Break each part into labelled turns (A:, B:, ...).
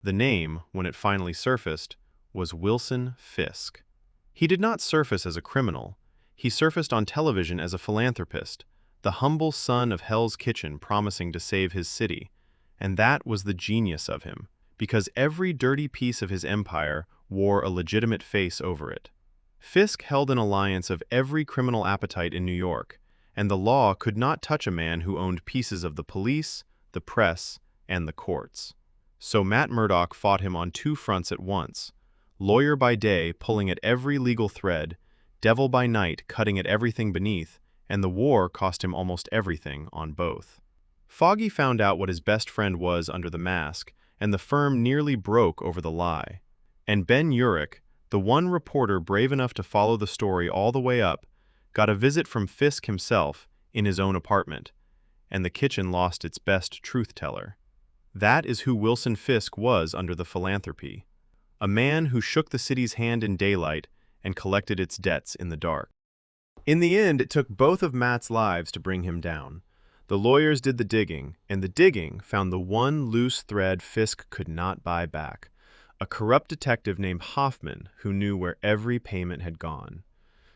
A: The name, when it finally surfaced, was Wilson Fisk. He did not surface as a criminal. He surfaced on television as a philanthropist, the humble son of Hell's Kitchen promising to save his city. And that was the genius of him, because every dirty piece of his empire wore a legitimate face over it. Fisk held an alliance of every criminal appetite in New York, and the law could not touch a man who owned pieces of the police, the press, and the courts. So Matt Murdock fought him on two fronts at once, lawyer by day pulling at every legal thread, devil by night cutting at everything beneath, and the war cost him almost everything on both. Foggy found out what his best friend was under the mask, and the firm nearly broke over the lie. And Ben Urich, the one reporter brave enough to follow the story all the way up, got a visit from Fisk himself in his own apartment, and the kitchen lost its best truth-teller. That is who Wilson Fisk was under the philanthropy. A man who shook the city's hand in daylight and collected its debts in the dark. In the end, it took both of Matt's lives to bring him down. The lawyers did the digging, and the digging found the one loose thread Fisk could not buy back. A corrupt detective named Hoffman who knew where every payment had gone.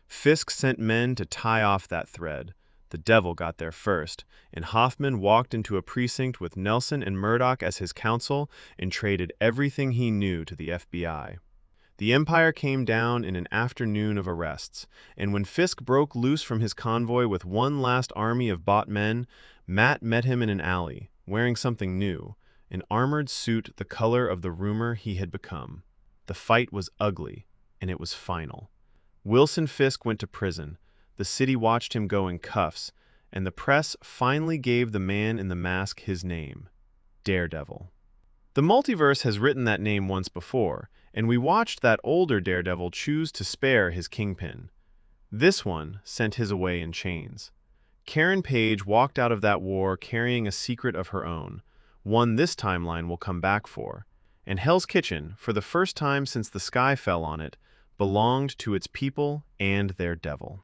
A: Fisk sent men to tie off that thread. The devil got there first, and Hoffman walked into a precinct with Nelson and Murdoch as his counsel and traded everything he knew to the FBI. The empire came down in an afternoon of arrests, and when Fisk broke loose from his convoy with one last army of bought men, Matt met him in an alley, wearing something new, an armored suit the color of the rumor he had become. The fight was ugly, and it was final. Wilson Fisk went to prison. The city watched him go in cuffs, and the press finally gave the man in the mask his name, Daredevil. The multiverse has written that name once before, and we watched that older Daredevil choose to spare his kingpin. This one sent his away in chains. Karen Page walked out of that war carrying a secret of her own, one this timeline will come back for, and Hell's Kitchen, for the first time since the sky fell on it, belonged to its people and their devil.